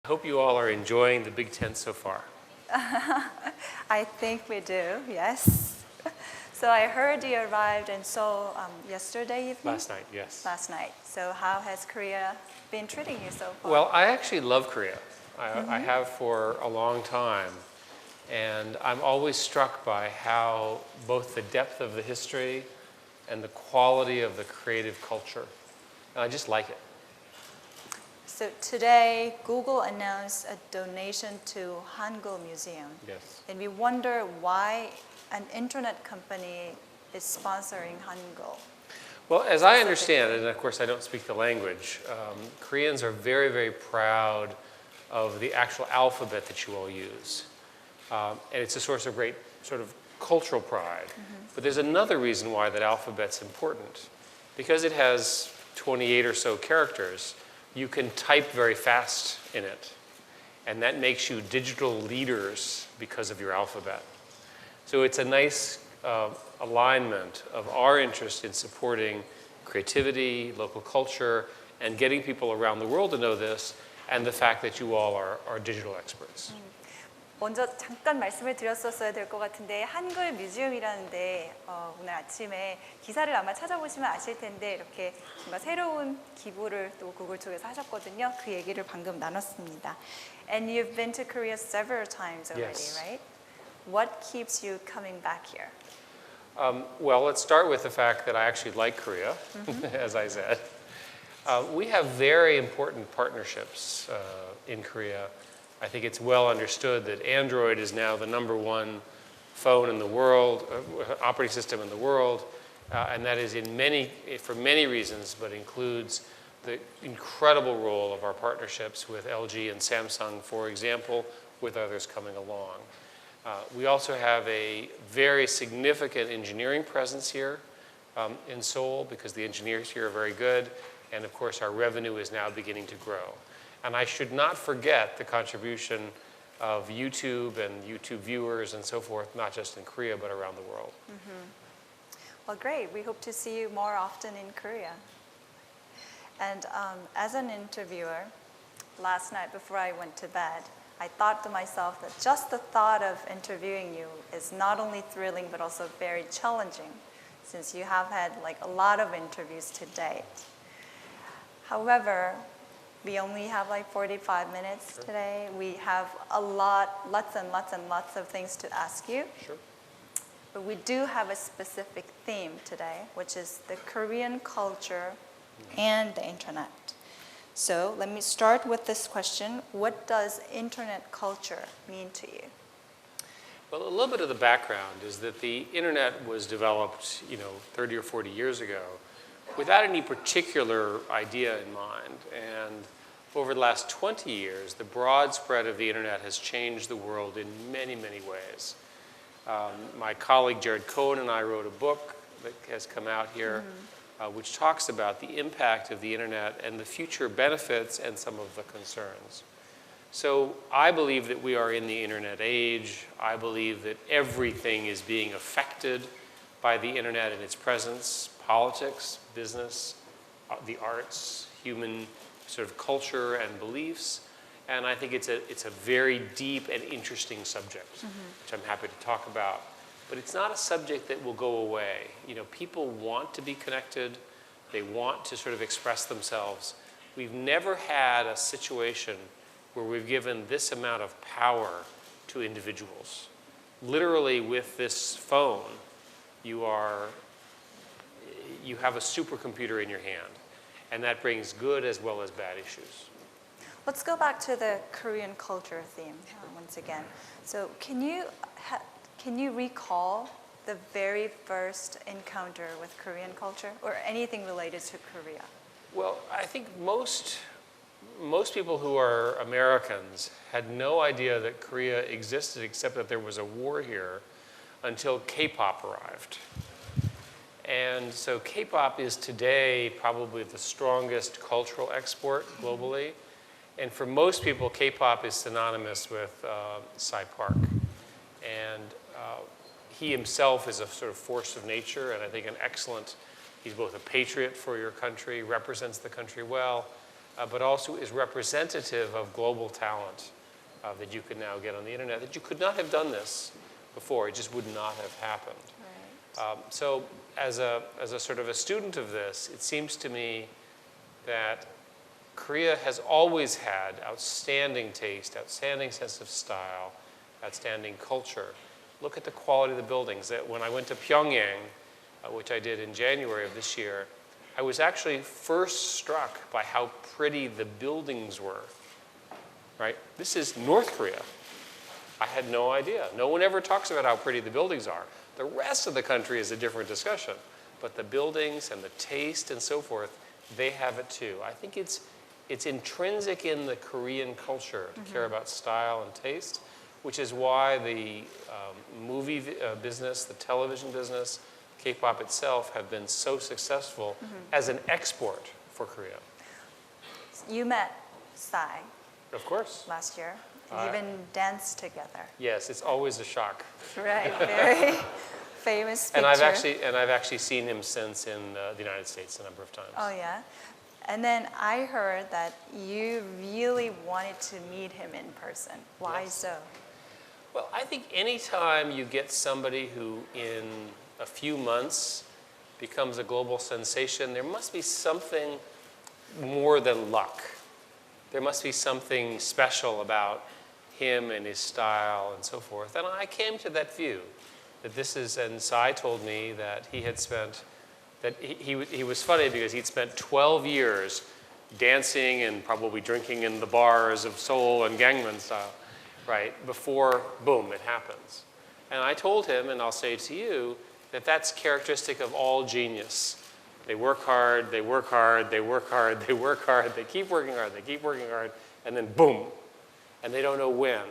Hope you all are enjoying the big tent so far. I think we do, yes. So I heard you arrived in Seoul yesterday evening? Last night, yes. Last night. So how has Korea been treating you so far? Well, I actually love Korea. I have for a long time. And I'm always struck by how both the depth of the history and the quality of the creative culture. And I just like it. So today, Google announced a donation to Hangul Museum. Yes. And we wonder why an internet company is sponsoring Hangul. Well, as I understand it, and of course I don't speak the language, Koreans are very, very proud of the actual alphabet that you all use. And it's a source of great sort of cultural pride. But there's another reason why that alphabet's important. Because it has 28 or so characters, you can type very fast in it. And that makes you digital leaders because of your alphabet. So it's a nice alignment of our interest in supporting creativity, local culture, and getting people around the world to know this, and the fact that you all are digital experts. 먼저 잠깐 말씀을 드렸었어야 될 것 같은데 한글 뮤지엄이라는데 오늘 아침에 기사를 아마 찾아보시면 아실 텐데 이렇게 뭔가 새로운 기부를 또 구글 쪽에서 하셨거든요. 그 얘기를 방금 나눴습니다. And you've been to Korea several times already, Yes. right? What keeps you coming back here? Well, let's start with the fact that I actually like Korea, as I said. We have very important partnerships in Korea. I think it's well understood that Android is now the #1 phone in the world, operating system in the world, and that is for many reasons, but includes the incredible role of our partnerships with LG and Samsung, for example, with others coming along. We also have a very significant engineering presence here in Seoul because the engineers here are very good, and of course our revenue is now beginning to grow. And I should not forget the contribution of YouTube and YouTube viewers and so forth, not just in Korea, but around the world. Well, great. We hope to see you more often in Korea. And as an interviewer, last night before I went to bed, I thought to myself that just the thought of interviewing you is not only thrilling, but also very challenging, since you have had like a lot of interviews to date. However, we only have like 45 minutes today. We have lots and lots of things to ask you. Sure. But we do have a specific theme today, which is the Korean culture and the internet. So let me start with this question. What does internet culture mean to you? Well, a little bit of the background is that the internet was developed, 30 or 40 years ago without any particular idea in mind. And over the last 20 years, the broad spread of the internet has changed the world in many, many ways. My colleague Jared Cohen and I wrote a book that has come out here which talks about the impact of the internet and the future benefits and some of the concerns. So I believe that we are in the internet age. I believe that everything is being affected by the internet and its presence: politics, business, the arts, human sort of culture and beliefs. And I think it's a very deep and interesting subject, which I'm happy to talk about. But it's not a subject that will go away. People want to be connected. They want to sort of express themselves. We've never had a situation where we've given this amount of power to individuals. Literally, with this phone, you have a supercomputer in your hand, and that brings good as well as bad issues. Let's go back to the Korean culture theme once again. So can you recall the very first encounter with Korean culture or anything related to Korea? Well, I think most people who are Americans had no idea that Korea existed except that there was a war here until K-pop arrived. And so K-pop is today probably the strongest cultural export globally. And for most people, K-pop is synonymous with Cy Park. And he himself is a sort of force of nature, and I think he's both a patriot for your country, represents the country well, but also is representative of global talent that you can now get on the internet, that you could not have done this before. It just would not have happened. Right. So as a sort of a student of this, it seems to me that Korea has always had outstanding taste, outstanding sense of style, outstanding culture. Look at the quality of the buildings. When I went to Pyongyang, which I did in January of this year, I was actually first struck by how pretty the buildings were, right? This is North Korea. I had no idea. No one ever talks about how pretty the buildings are. The rest of the country is a different discussion. But the buildings and the taste and so forth, they have it too. I think it's intrinsic in the Korean culture to care about style and taste, which is why the movie business, the television business, K-pop itself have been so successful as an export for Korea. You met Psy Of course. last year. You even danced together. Yes, it's always a shock. Right, very famous picture. And I've actually seen him since in the United States a number of times. Oh yeah, and then I heard that you really wanted to meet him in person. Why Yes. so? Well, I think anytime you get somebody who in a few months becomes a global sensation, there must be something more than luck. There must be something special about him and his style and so forth. And I came to that view, that this is, and Psy told me that he had spent, that he was funny because he'd spent 12 years dancing and probably drinking in the bars of Seoul and Gangnam style, right, before, boom, it happens. And I told him, and I'll say to you, that that's characteristic of all genius. They work hard, they work hard, they work hard, they work hard, they keep working hard, they keep working hard, and then boom. And they don't know when.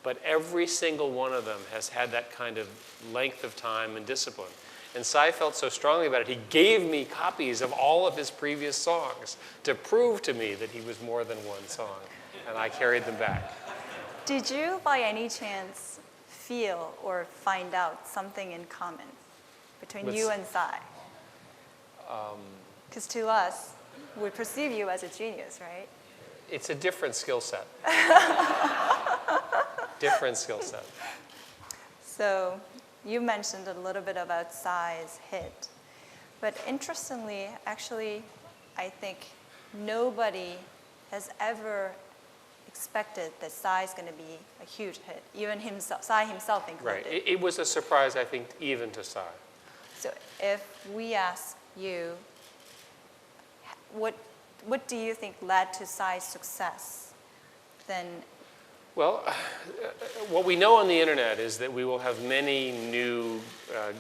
But every single one of them has had that kind of length of time and discipline. And Psy felt so strongly about it, he gave me copies of all of his previous songs to prove to me that he was more than one song. And I carried them back. Did you, by any chance, feel or find out something in common between you and Psy? Because to us, we perceive you as a genius, right? It's a different skill set. Different skill set. So you mentioned a little bit about Psy's hit. But interestingly, actually, I think nobody has ever expected that Psy is going to be a huge hit, even himself, Psy himself included. Right. It was a surprise, I think, even to Psy. So if we ask you, what do you think led to Psy's success? Then, Well, what we know on the internet is that we will have many new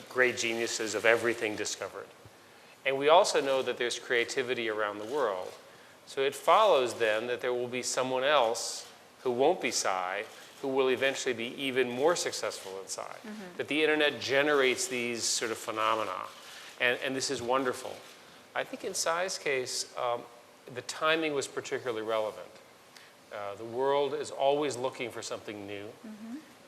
great geniuses of everything discovered. And we also know that there's creativity around the world. So it follows then that there will be someone else who won't be Psy, who will eventually be even more successful than Psy. That the internet generates these sort of phenomena. And this is wonderful. I think in Psy's case, the timing was particularly relevant. The world is always looking for something new.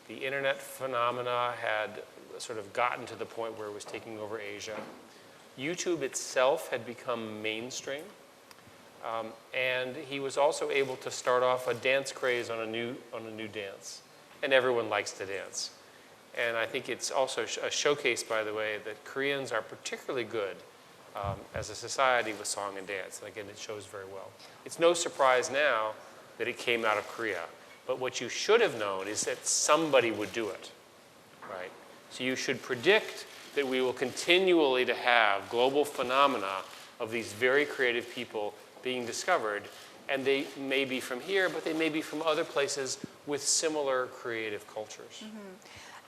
The internet phenomena had sort of gotten to the point where it was taking over Asia. YouTube itself had become mainstream. And he was also able to start off a dance craze on a new dance. And everyone likes to dance. And I think it's also a showcase, by the way, that Koreans are particularly good as a society with song and dance. And again, it shows very well. It's no surprise now that it came out of Korea. But what you should have known is that somebody would do it, right? So you should predict that we will continually to have global phenomena of these very creative people being discovered. And they may be from here, but they may be from other places with similar creative cultures.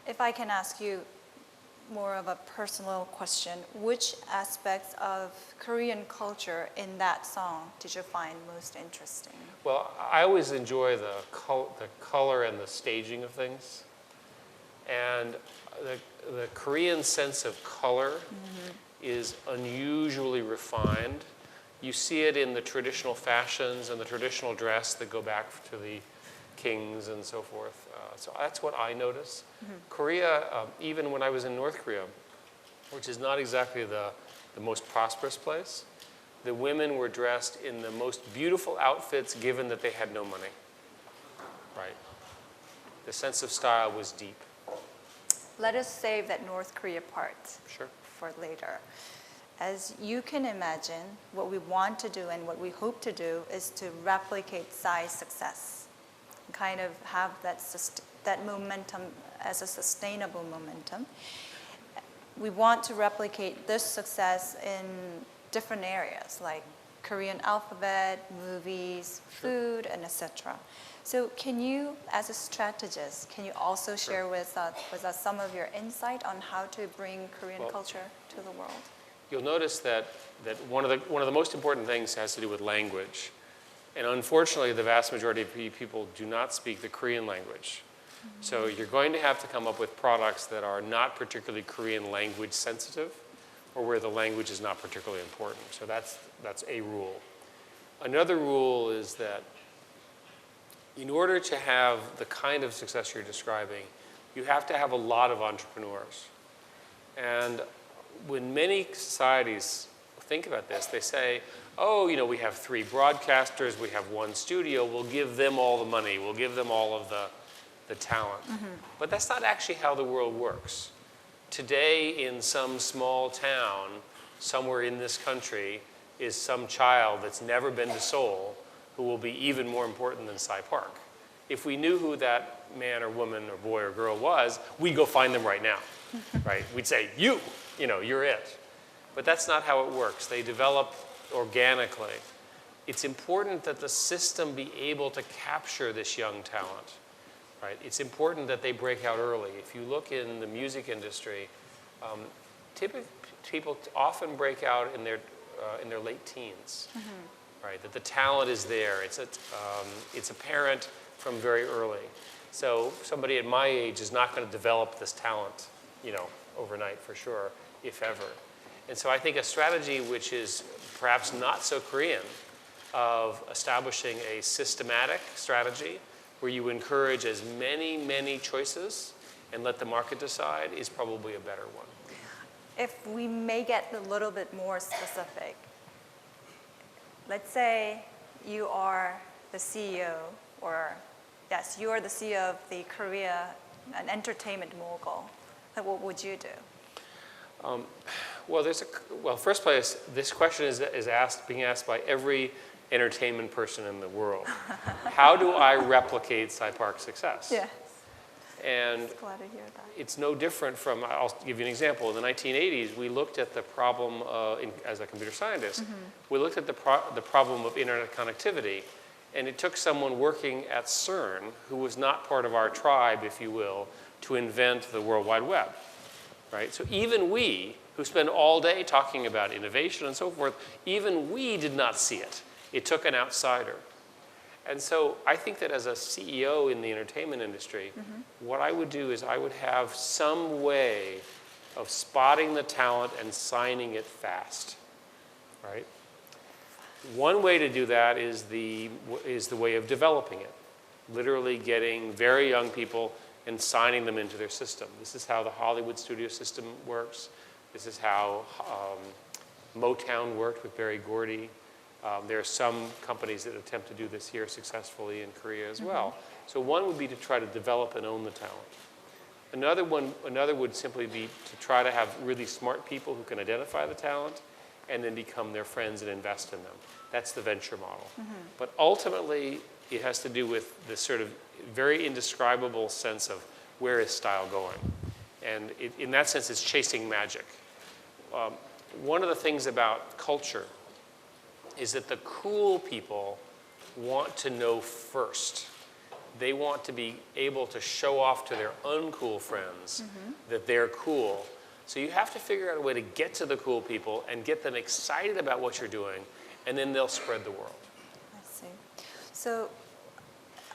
if I can ask you more of a personal question, which aspects of Korean culture in that song did you find most interesting? Well, I always enjoy the color and the staging of things. And the Korean sense of color is unusually refined. You see it in the traditional fashions and the traditional dress that go back to the kings and so forth. So that's what I notice. Korea, even when I was in North Korea, which is not exactly the most prosperous place, the women were dressed in the most beautiful outfits given that they had no money. Right? The sense of style was deep. Let us save that North Korea part Sure. for later. As you can imagine, what we want to do and what we hope to do is to replicate Psy's success, kind of have that momentum as a sustainable momentum. We want to replicate this success in different areas like Korean alphabet, movies, food, and etc. So can you, as a strategist, can you also share with us some of your insight on how to bring Korean culture to the world? You'll notice that one of the most important things has to do with language. And unfortunately, the vast majority of people do not speak the Korean language. So you're going to have to come up with products that are not particularly Korean language sensitive, or where the language is not particularly important. So that's a rule. Another rule is that in order to have the kind of success you're describing, you have to have a lot of entrepreneurs. And when many societies think about this, they say, oh, we have 3 broadcasters, we have 1 studio, we'll give them all the money, we'll give them all of the talent. But that's not actually how the world works. Today, in some small town, somewhere in this country, is some child that's never been to Seoul who will be even more important than Cy Park. If we knew who that man or woman or boy or girl was, we'd go find them right now, right? We'd say, you're it. But that's not how it works. They develop organically. It's important that the system be able to capture this young talent, right? It's important that they break out early. If you look in the music industry, typically people often break out in their late teens, right? That the talent is there. It's apparent from very early. So somebody at my age is not going to develop this talent, overnight for sure, if ever. And so I think a strategy which is perhaps not so Korean of establishing a systematic strategy where you encourage as many choices and let the market decide is probably a better one. If we may get a little bit more specific, let's say you are the CEO, you are the CEO of the Korea, an entertainment mogul. What would you do? First place, this question is being asked by every entertainment person in the world. How do I replicate Cy Park's success? Yes. And glad to hear that. It's no different from, I'll give you an example. In the 1980s, we looked at the problem, as a computer scientist, we looked at the problem of internet connectivity. And it took someone working at CERN, who was not part of our tribe, if you will, to invent the World Wide Web, right? So even we, who spend all day talking about innovation and so forth, even we did not see it. It took an outsider. And so I think that as a CEO in the entertainment industry, what I would do is I would have some way of spotting the talent and signing it fast, right? One way to do that is the way of developing it, literally getting very young people and signing them into their system. This is how the Hollywood studio system works. This is how Motown worked with Berry Gordy. There are some companies that attempt to do this here successfully in Korea as well. So one would be to try to develop and own the talent. Another would simply be to try to have really smart people who can identify the talent and then become their friends and invest in them. That's the venture model. But ultimately, it has to do with this sort of very indescribable sense of where is style going. And in that sense, it's chasing magic. One of the things about culture is that the cool people want to know first. They want to be able to show off to their uncool friends that they're cool. So you have to figure out a way to get to the cool people and get them excited about what you're doing, and then they'll spread the world. I see. So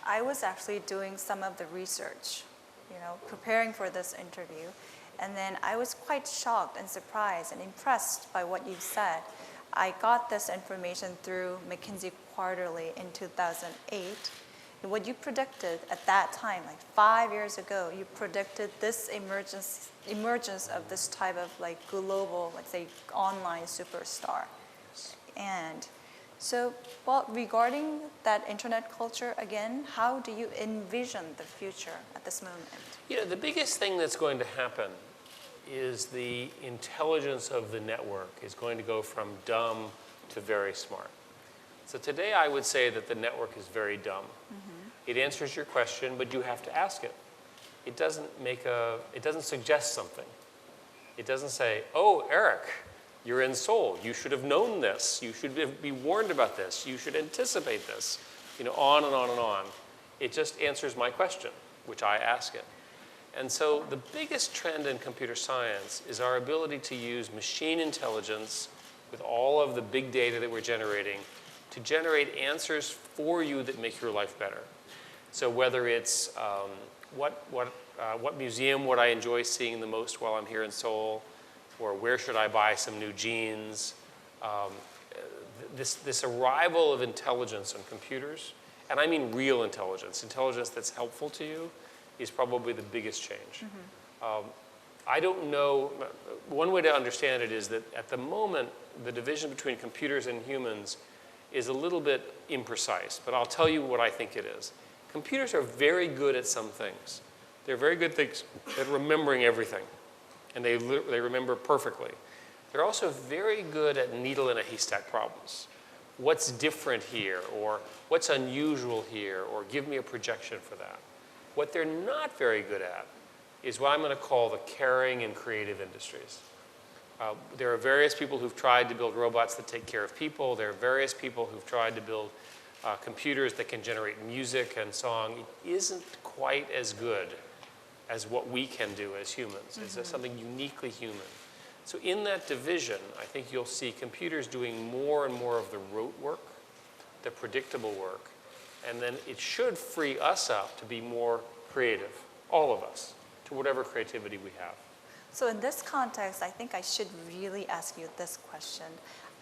I was actually doing some of the research, preparing for this interview, and then I was quite shocked and surprised and impressed by what you said. I got this information through McKinsey Quarterly in 2008. And what you predicted at that time, like 5 years ago, you predicted this emergence of this type of global, let's say, online superstar. and. So, well, regarding that internet culture, again, how do you envision the future at this moment? You know, the biggest thing that's going to happen is the intelligence of the network is going to go from dumb to very smart. So today I would say that the network is very dumb. It answers your question, but you have to ask it. It doesn't suggest something. It doesn't say, oh, Eric, you're in Seoul. You should have known this. You should be warned about this. You should anticipate this. You know, on and on and on. It just answers my question, which I ask it. And so the biggest trend in computer science is our ability to use machine intelligence with all of the big data that we're generating to generate answers for you that make your life better. So whether it's what museum would I enjoy seeing the most while I'm here in Seoul, or where should I buy some new jeans, this arrival of intelligence on computers, and I mean real intelligence that's helpful to you, is probably the biggest change. I don't know, one way to understand it is that at the moment, the division between computers and humans is a little bit imprecise, but I'll tell you what I think it is. Computers are very good at some things. They're very good things at remembering everything, and they remember perfectly. They're also very good at needle in a haystack problems. What's different here, or what's unusual here, or give me a projection for that. What they're not very good at is what I'm going to call the caring and creative industries. There are various people who've tried to build robots that take care of people. There are various people who've tried to build computers that can generate music and song. It isn't quite as good as what we can do as humans. It's something uniquely human. So in that division, I think you'll see computers doing more and more of the rote work, the predictable work, and then it should free us up to be more creative, all of us, to whatever creativity we have. So in this context, I think I should really ask you this question.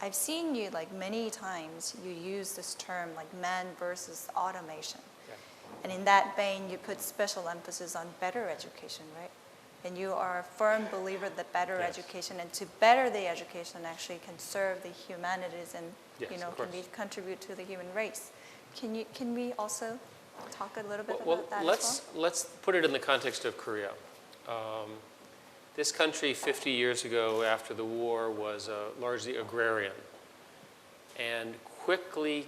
I've seen you like many times, you use this term like man versus automation. Yeah. And in that vein, you put special emphasis on better education, right? And you are a firm believer that better Yes. education, and to better the education actually can serve the humanities and Yes, of can course. contribute to the human race. Can we also talk a little bit Well, about that let's put it in the context of Korea. This country 50 years ago after the war was largely agrarian and quickly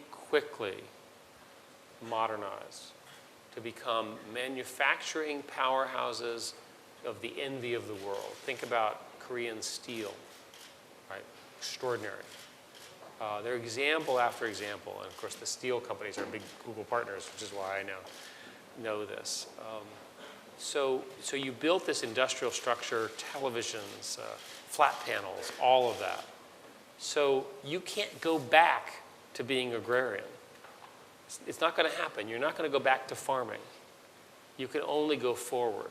modernized to become manufacturing powerhouses of the envy of the world. Think about Korean steel, right? Extraordinary. They're example after example, and of course the steel companies are big Google partners, which is why I know this. So you built this industrial structure, televisions, flat panels, all of that. So you can't go back to being agrarian. It's not going to happen. You're not going to go back to farming. You can only go forward.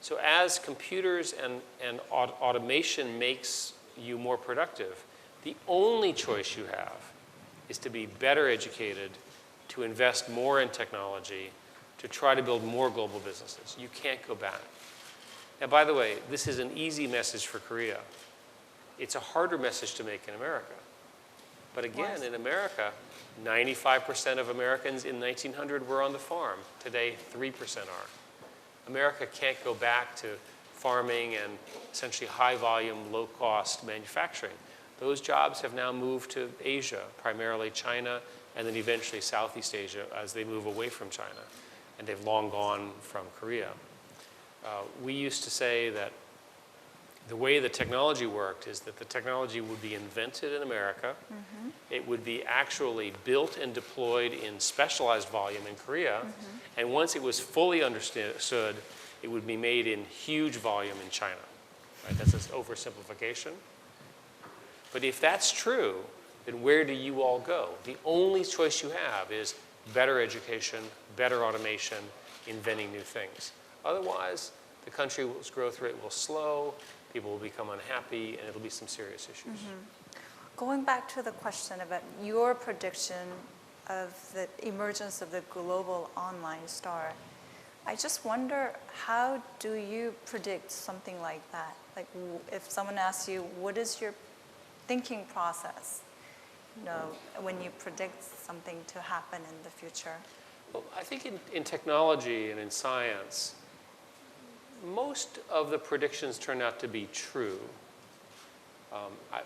So as computers and automation makes you more productive, the only choice you have is to be better educated, to invest more in technology, to try to build more global businesses. You can't go back. Now, by the way, this is an easy message for Korea. It's a harder message to make in America. But again, in America, 95% of Americans in 1900 were on the farm. Today, 3% are. America can't go back to farming and essentially high-volume, low-cost manufacturing. Those jobs have now moved to Asia, primarily China, and then eventually Southeast Asia as they move away from China. And they've long gone from Korea. We used to say that the way the technology worked is that the technology would be invented in America. It would be actually built and deployed in specialized volume in Korea. And once it was fully understood, it would be made in huge volume in China. Right? That's an oversimplification. But if that's true, then where do you all go? The only choice you have is better education, better automation, inventing new things. Otherwise, the country's growth rate will slow, people will become unhappy, and it'll be some serious issues. Going back to the question about your prediction of the emergence of the global online star, I just wonder, how do you predict something like that? Like if someone asks you, what is your thinking process? when you predict something to happen in the future? Well, I think in technology and in science, most of the predictions turn out to be true.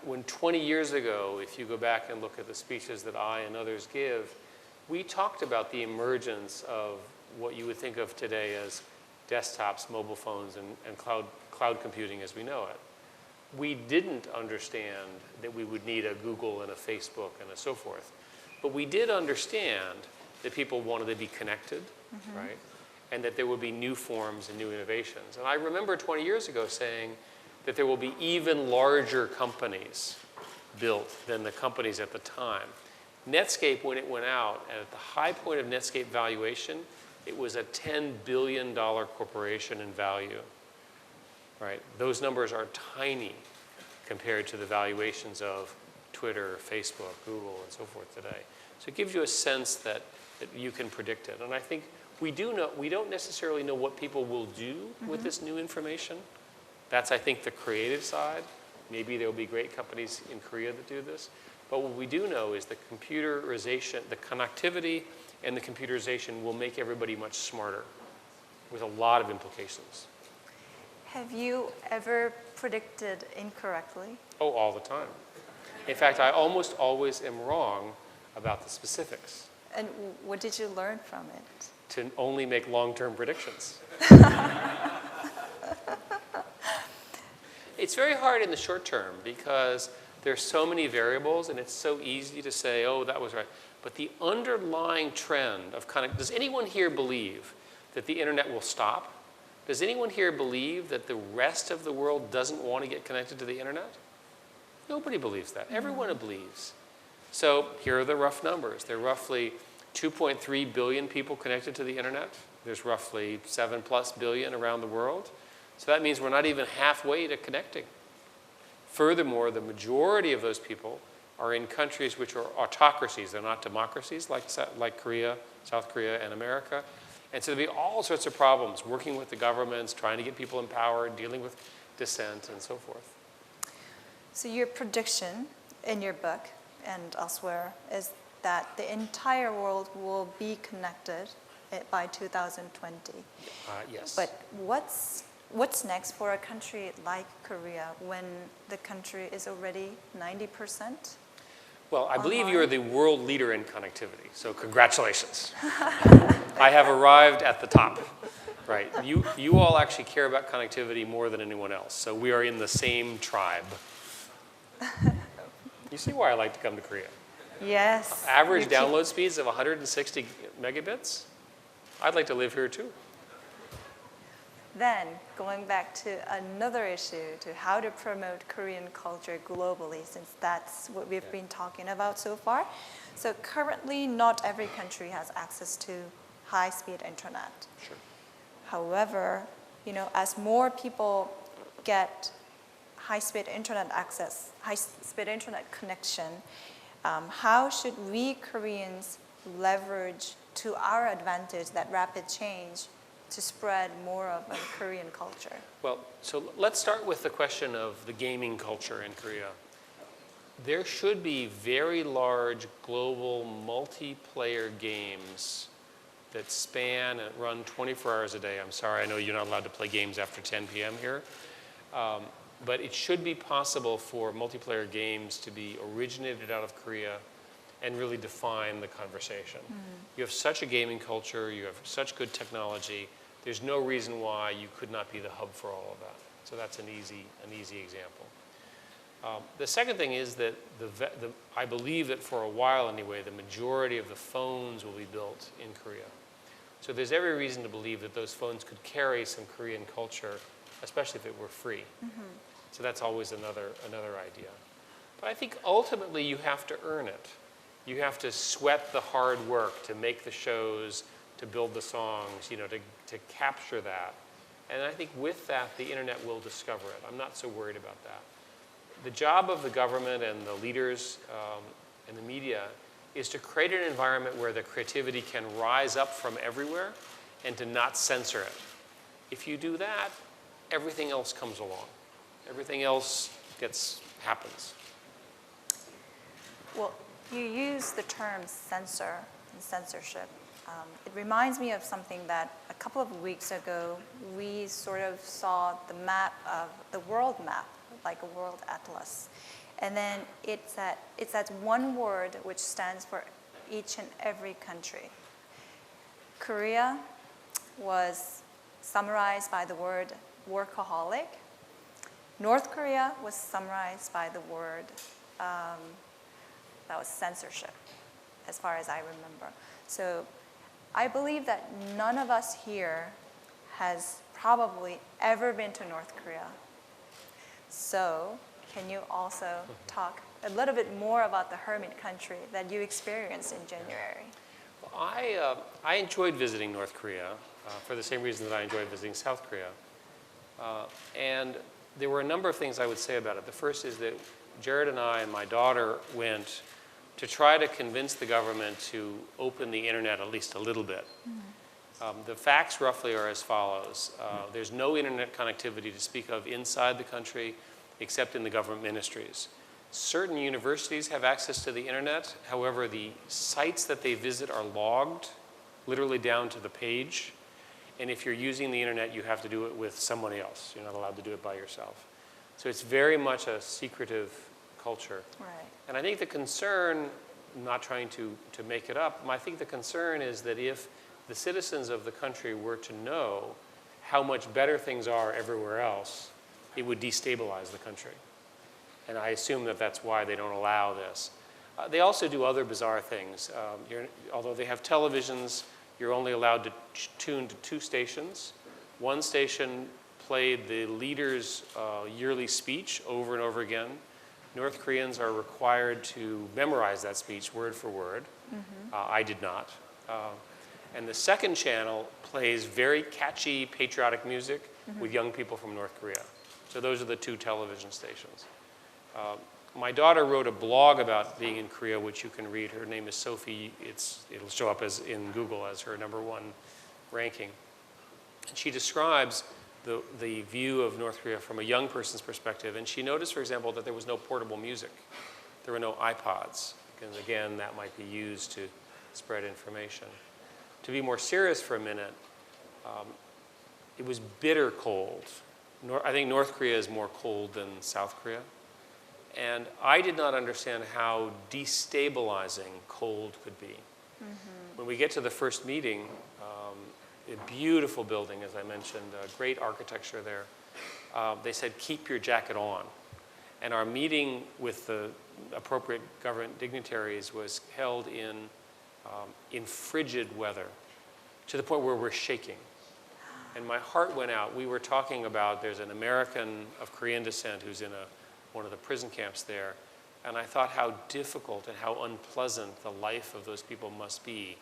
When 20 years ago, if you go back and look at the speeches that I and others give, we talked about the emergence of what you would think of today as desktops, mobile phones, and cloud computing as we know it. We didn't understand that we would need a Google and a Facebook and so forth. But we did understand that people wanted to be connected, right? And that there would be new forms and new innovations. And I remember 20 years ago saying that there will be even larger companies built than the companies at the time. Netscape, when it went out, and at the high point of Netscape valuation, it was a $10 billion corporation in value, right? Those numbers are tiny compared to the valuations of Twitter, Facebook, Google, and so forth today. So it gives you a sense that you can predict it. And I think we don't necessarily know what people will do with this new information. That's, I think, the creative side. Maybe there will be great companies in Korea that do this. But what we do know is the computerization, the connectivity and the computerization will make everybody much smarter with a lot of implications. Have you ever predicted incorrectly? Oh, all the time. In fact, I almost always am wrong about the specifics. And what did you learn from it? To only make long-term predictions. It's very hard in the short term because there's so many variables and it's so easy to say, oh, that was right. But the underlying trend of does anyone here believe that the internet will stop? Does anyone here believe that the rest of the world doesn't want to get connected to the internet? Nobody believes that. Everyone believes. So here are the rough numbers. There are roughly 2.3 billion people connected to the internet. There's roughly 7+ billion around the world. So that means we're not even halfway to connecting. Furthermore, the majority of those people are in countries which are autocracies. They're not democracies like Korea, South Korea, and America. And so there'll be all sorts of problems working with the governments, trying to get people empowered, dealing with dissent, and so forth. So your prediction in your book and elsewhere is that the entire world will be connected by 2020. Yes. But what's next for a country like Korea when the country is already 90%? Well, I believe you're the world leader in connectivity, so congratulations. I have arrived at the top, right? You all actually care about connectivity more than anyone else, so we are in the same tribe. You see why I like to come to Korea. Yes. Average download speeds of 160 megabits? I'd like to live here too. Then, going back to another issue, to how to promote Korean culture globally, since that's what we've been talking about so far. So currently, not every country has access to high-speed internet. Sure. However, as more people get high-speed internet access, high-speed internet connection, how should we Koreans leverage to our advantage that rapid change to spread more of a Korean culture? Well, so let's start with the question of the gaming culture in Korea. There should be very large global multiplayer games that span and run 24 hours a day. I'm sorry, I know you're not allowed to play games after 10 p.m. here. But it should be possible for multiplayer games to be originated out of Korea and really define the conversation. You have such a gaming culture, you have such good technology, there's no reason why you could not be the hub for all of that. So that's an easy example. The second thing is that I believe that for a while anyway, the majority of the phones will be built in Korea. So there's every reason to believe that those phones could carry some Korean culture, especially if it were free. So that's always another idea. But I think ultimately you have to earn it. You have to sweat the hard work to make the shows, to build the songs, to capture that. And I think with that, the internet will discover it. I'm not so worried about that. The job of the government and the leaders and the media is to create an environment where the creativity can rise up from everywhere and to not censor it. If you do that, everything else comes along. Everything else happens. Well, you use the term censor and censorship. It reminds me of something that a couple of weeks ago we sort of saw the map of the world map, like a world atlas. And then it's that one word which stands for each and every country. Korea was summarized by the word workaholic. North Korea was summarized by the word that was censorship, as far as I remember. So I believe that none of us here has probably ever been to North Korea. So can you also talk a little bit more about the hermit country that you experienced in January? I enjoyed visiting North Korea for the same reason that I enjoyed visiting South Korea. And there were a number of things I would say about it. The first is that Jared and I and my daughter went to try to convince the government to open the internet at least a little bit. The facts roughly are as follows. There's no internet connectivity to speak of inside the country except in the government ministries. Certain universities have access to the internet. However, the sites that they visit are logged, literally down to the page. And if you're using the internet, you have to do it with someone else. You're not allowed to do it by yourself. So it's very much a secretive culture. Right. And I think the concern, I'm not trying to make it up, I think the concern is that if the citizens of the country were to know how much better things are everywhere else, it would destabilize the country. And I assume that that's why they don't allow this. They also do other bizarre things. Although they have televisions, you're only allowed to tune to 2 stations. One station played the leader's yearly speech over and over again. North Koreans are required to memorize that speech word for word. I did not. And the second channel plays very catchy patriotic music with young people from North Korea. So those are the 2 television stations. My daughter wrote a blog about being in Korea, which you can read. Her name is Sophie. It'll show up as in Google as her #1 ranking. And she describes the view of North Korea from a young person's perspective. And she noticed, for example, that there was no portable music. There were no iPods. And again, that might be used to spread information. To be more serious for a minute, it was bitter cold. I think North Korea is more cold than South Korea. And I did not understand how destabilizing cold could be. When we get to the first meeting, a beautiful building, as I mentioned, great architecture there. They said, keep your jacket on. And our meeting with the appropriate government dignitaries was held in frigid weather, to the point where we're shaking. And my heart went out. We were talking about, there's an American of Korean descent who's in one of the prison camps there. And I thought how difficult and how unpleasant the life of those people must be.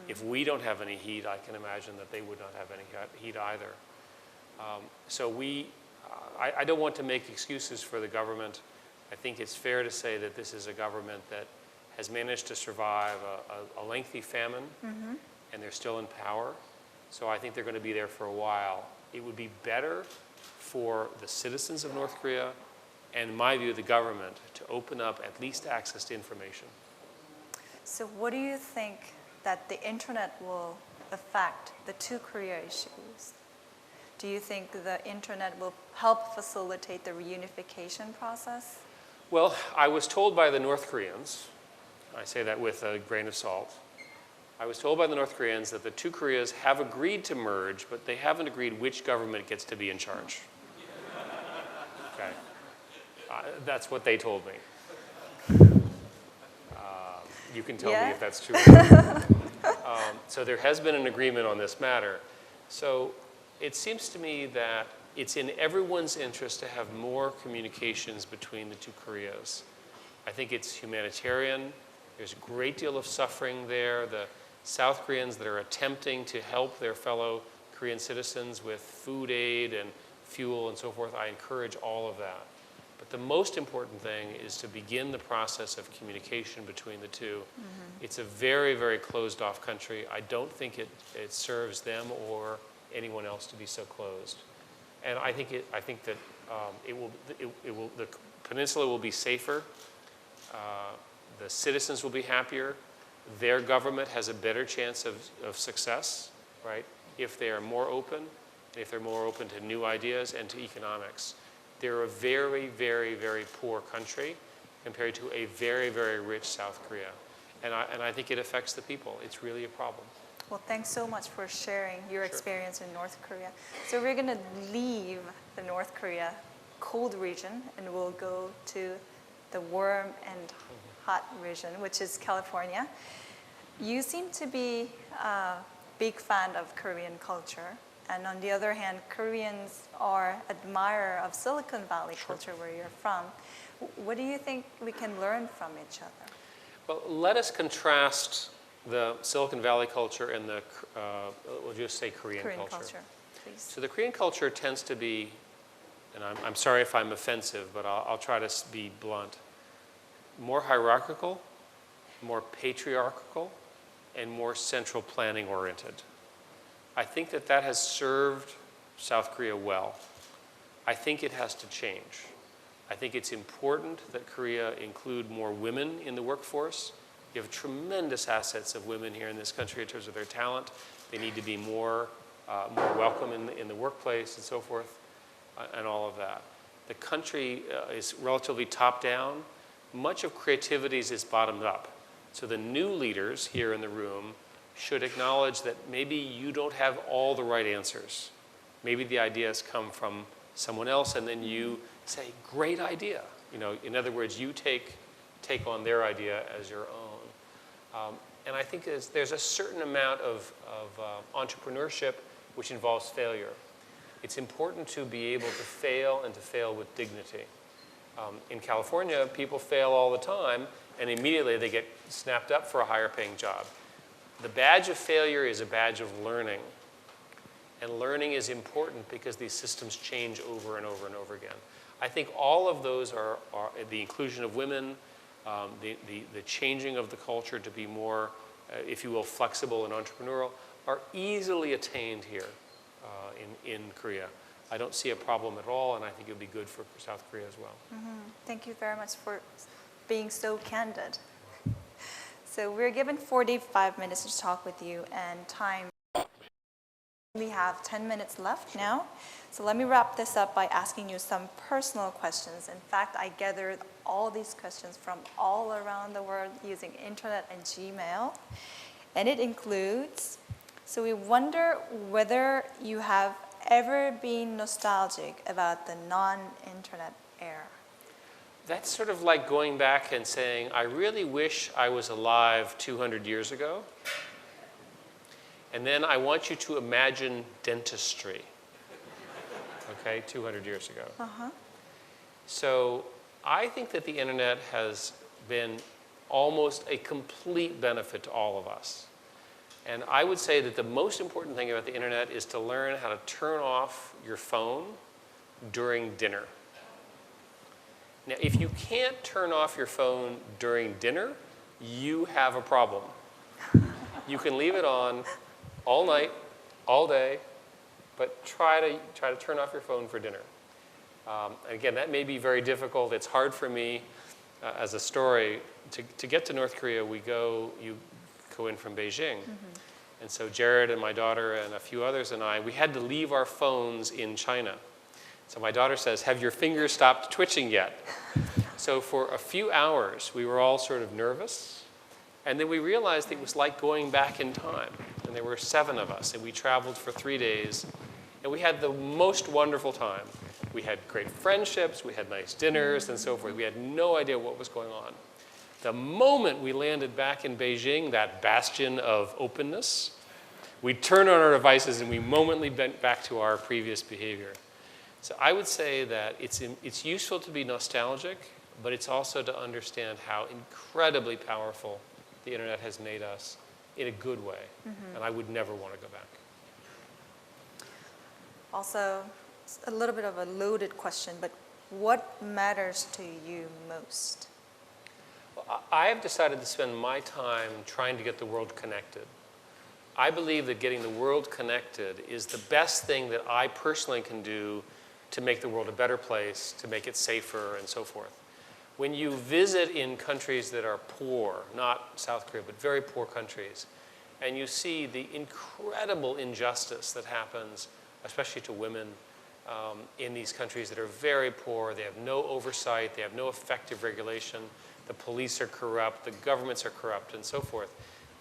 If we don't have any heat, I can imagine that they would not have any heat either. So I don't want to make excuses for the government. I think it's fair to say that this is a government that has managed to survive a lengthy famine, and they're still in power. So I think they're going to be there for a while. It would be better for the citizens of North Korea, and in my view, the government, to open up at least access to information. So what do you think that the internet will affect the 2 Korea issues? Do you think the internet will help facilitate the reunification process? Well, I was told by the North Koreans, I say that with a grain of salt, I was told by the North Koreans that the 2 Koreas have agreed to merge, but they haven't agreed which government gets to be in charge. Okay. That's what they told me. You can tell me if that's true. So there has been an agreement on this matter. So it seems to me that it's in everyone's interest to have more communications between the 2 Koreas. I think it's humanitarian. There's a great deal of suffering there. The South Koreans that are attempting to help their fellow Korean citizens with food aid and fuel and so forth, I encourage all of that. But the most important thing is to begin the process of communication between the 2. It's a very, very closed-off country. I don't think it serves them or anyone else to be so closed. And I think that the peninsula will be safer. the citizens will be happier. Their government has a better chance of success, right? If they are more open, if they're more open to new ideas and to economics. They're a very, very, very poor country compared to a very, very rich South Korea. And I think it affects the people. It's really a problem. Well, thanks so much for sharing your experience in North Korea. So we're going to leave the North Korea cold region and we'll go to the warm and hot region, which is California. You seem to be a big fan of Korean culture. And on the other hand, Koreans are admirer of Silicon Valley culture where you're from. What do you think we can learn from each other? Well, let us contrast the Silicon Valley culture and the, we'll just say Korean culture. Please. So the Korean culture tends to be, and I'm sorry if I'm offensive, but I'll try to be blunt, more hierarchical, more patriarchal, and more central planning oriented. I think that has served South Korea well. I think it has to change. I think it's important that Korea include more women in the workforce. You have tremendous assets of women here in this country in terms of their talent. They need to be more welcome in the workplace and so forth, and all of that. The country is relatively top-down. Much of creativity is bottomed up. So the new leaders here in the room should acknowledge that maybe you don't have all the right answers. Maybe the ideas come from someone else and then you say, great idea. You know, in other words, you take on their idea as your own. And I think there's a certain amount of entrepreneurship which involves failure. It's important to be able to fail and to fail with dignity. In California, people fail all the time and immediately they get snapped up for a higher paying job. The badge of failure is a badge of learning. And learning is important because these systems change over and over and over again. I think all of those are the inclusion of women, the changing of the culture to be more, if you will, flexible and entrepreneurial, are easily attained here in Korea. I don't see a problem at all, and I think it would be good for South Korea as well. Mm-hmm. Thank you very much for being so candid. So we're given 45 minutes to talk with you, and time. We have 10 minutes left now. So let me wrap this up by asking you some personal questions. In fact, I gathered all these questions from all around the world using internet and Gmail. And it includes, so we wonder whether you have ever been nostalgic about the non-internet era. That's sort of like going back and saying, I really wish I was alive 200 years ago. And then I want you to imagine dentistry, okay, 200 years ago. So I think that the internet has been almost a complete benefit to all of us. And I would say that the most important thing about the internet is to learn how to turn off your phone during dinner. Now, if you can't turn off your phone during dinner, you have a problem. You can leave it on all night, all day, but try to turn off your phone for dinner. And again, that may be very difficult. It's hard for me, as a story, to get to North Korea. You go in from Beijing. And so Jared and my daughter and a few others and I, we had to leave our phones in China. So my daughter says, have your fingers stopped twitching yet? So for a few hours, we were all sort of nervous. And then we realized it was like going back in time. And there were 7 of us, and we traveled for 3 days. And we had the most wonderful time. We had great friendships, we had nice dinners, and so forth. We had no idea what was going on. The moment we landed back in Beijing, that bastion of openness, we turned on our devices and we momently went back to our previous behavior. So I would say that it's useful to be nostalgic, but it's also to understand how incredibly powerful the internet has made us in a good way. And I would never want to go back. Also, a little bit of a loaded question, but what matters to you most? Well, I have decided to spend my time trying to get the world connected. I believe that getting the world connected is the best thing that I personally can do to make the world a better place, to make it safer, and so forth. When you visit in countries that are poor, not South Korea, but very poor countries, and you see the incredible injustice that happens, especially to women in these countries that are very poor, they have no oversight, they have no effective regulation, the police are corrupt, the governments are corrupt, and so forth.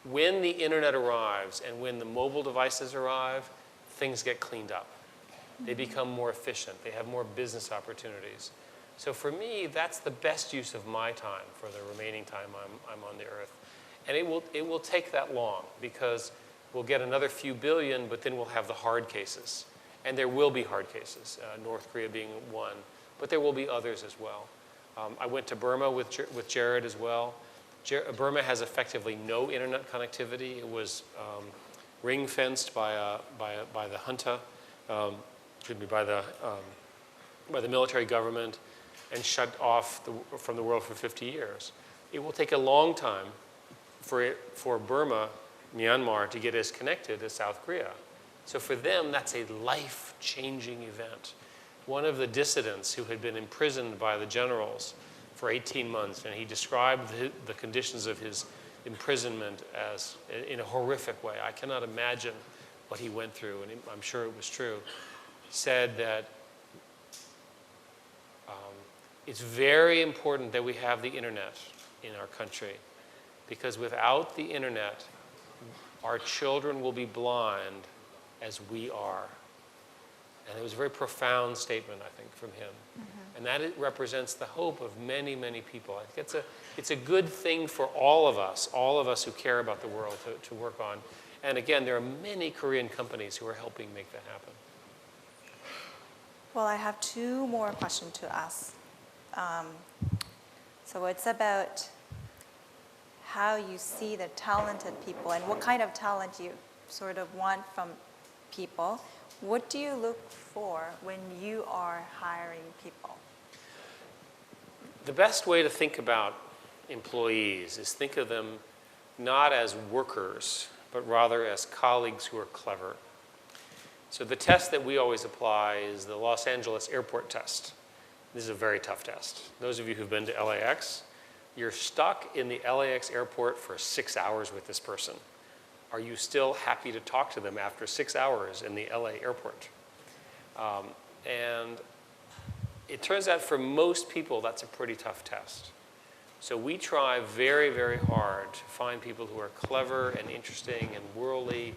When the internet arrives and when the mobile devices arrive, things get cleaned up. They become more efficient. They have more business opportunities. So for me, that's the best use of my time for the remaining time I'm on the earth. And it will take that long because we'll get another few billion, but then we'll have the hard cases. And there will be hard cases, North Korea being one, but there will be others as well. I went to Burma with Jared as well. Burma has effectively no internet connectivity. It was ring-fenced by the junta, by the military government, and shut off from the world for 50 years. It will take a long time for Burma, Myanmar, to get as connected as South Korea. So for them, that's a life-changing event. One of the dissidents who had been imprisoned by the generals for 18 months, and he described the conditions of his imprisonment as in a horrific way. I cannot imagine what he went through, and I'm sure it was true. Said that it's very important that we have the internet in our country, because without the internet, our children will be blind as we are. And it was a very profound statement, I think, from him. Mm-hmm. And that it represents the hope of many, many people. I think it's a good thing for all of us who care about the world to work on. And again, there are many Korean companies who are helping make that happen. Well, I have two more questions to ask. So it's about how you see the talented people and what kind of talent you sort of want from people. What do you look for when you are hiring people? The best way to think about employees is think of them not as workers, but rather as colleagues who are clever. So the test that we always apply is the Los Angeles airport test. This is a very tough test. Those of you who've been to LAX, you're stuck in the LAX airport for 6 hours with this person. Are you still happy to talk to them after 6 hours in the LA airport? And it turns out for most people, that's a pretty tough test. So we try very, very hard to find people who are clever and interesting and worldly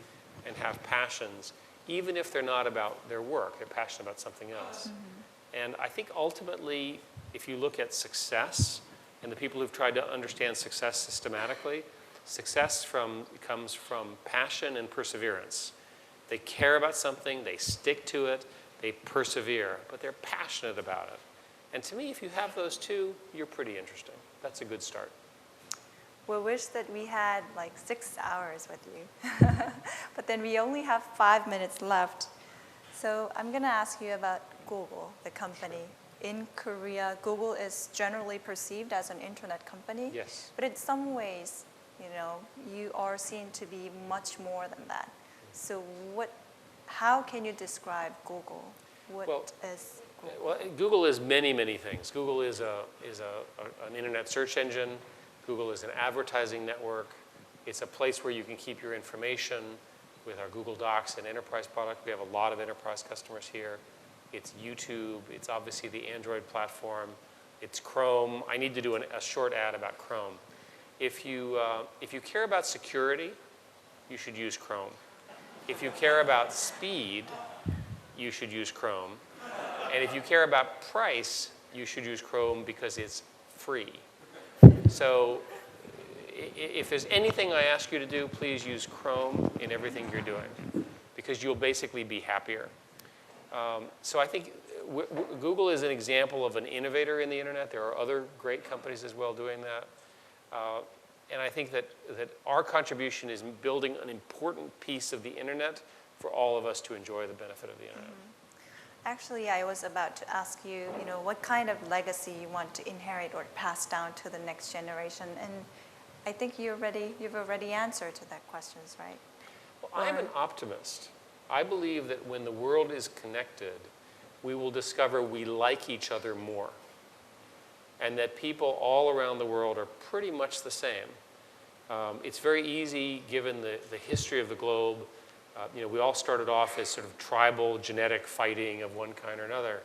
and have passions, even if they're not about their work, they're passionate about something else. Mm-hmm. And I think ultimately, if you look at success and the people who've tried to understand success systematically, success comes from passion and perseverance. They care about something, they stick to it, they persevere, but they're passionate about it. And to me, if you have those two, you're pretty interesting. That's a good start. We wish that we had like 6 hours with you, but then we only have 5 minutes left. So I'm going to ask you about Google, the company. In Korea, Google is generally perceived as an internet company. Yes. But in some ways, you are seen to be much more than that. So how can you describe Google? What is Google? Well, Google is many, many things. Google is an internet search engine. Google is an advertising network. It's a place where you can keep your information with our Google Docs and enterprise product. We have a lot of enterprise customers here. It's YouTube. It's obviously the Android platform. It's Chrome. I need to do a short ad about Chrome. If you care about security, you should use Chrome. If you care about speed, you should use Chrome. And if you care about price, you should use Chrome because it's free. So if there's anything I ask you to do, please use Chrome in everything you're doing because you'll basically be happier. So I think Google is an example of an innovator in the internet. There are other great companies as well doing that. And I think that our contribution is building an important piece of the internet for all of us to enjoy the benefit of the internet. Mm-hmm. Actually, I was about to ask you, what kind of legacy you want to inherit or pass down to the next generation. And I think you've already answered to that question, right? Well, I'm an optimist. I believe that when the world is connected, we will discover we like each other more. and that people all around the world are pretty much the same. It's very easy, given the history of the globe. We all started off as sort of tribal genetic fighting of one kind or another.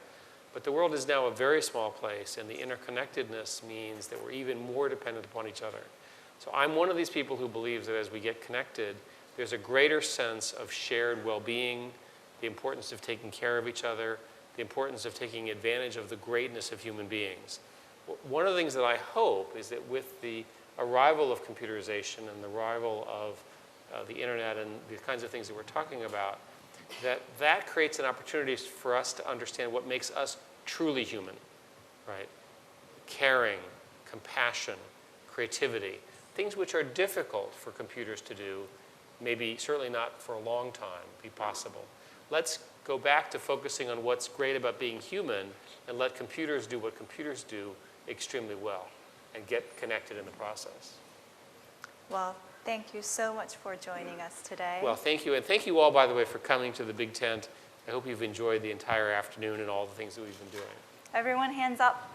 But the world is now a very small place, and the interconnectedness means that we're even more dependent upon each other. So I'm one of these people who believes that as we get connected, there's a greater sense of shared well-being, the importance of taking care of each other, the importance of taking advantage of the greatness of human beings. One of the things that I hope is that with the arrival of computerization and the arrival of the internet and the kinds of things that we're talking about, that creates an opportunity for us to understand what makes us truly human, right? Caring, compassion, creativity, things which are difficult for computers to do, maybe certainly not for a long time, be possible. Let's go back to focusing on what's great about being human and let computers do what computers do extremely well and get connected in the process. Well, thank you so much for joining us today. Well, thank you. And thank you all, by the way, for coming to the Big Tent. I hope you've enjoyed the entire afternoon and all the things that we've been doing. Everyone, hands up.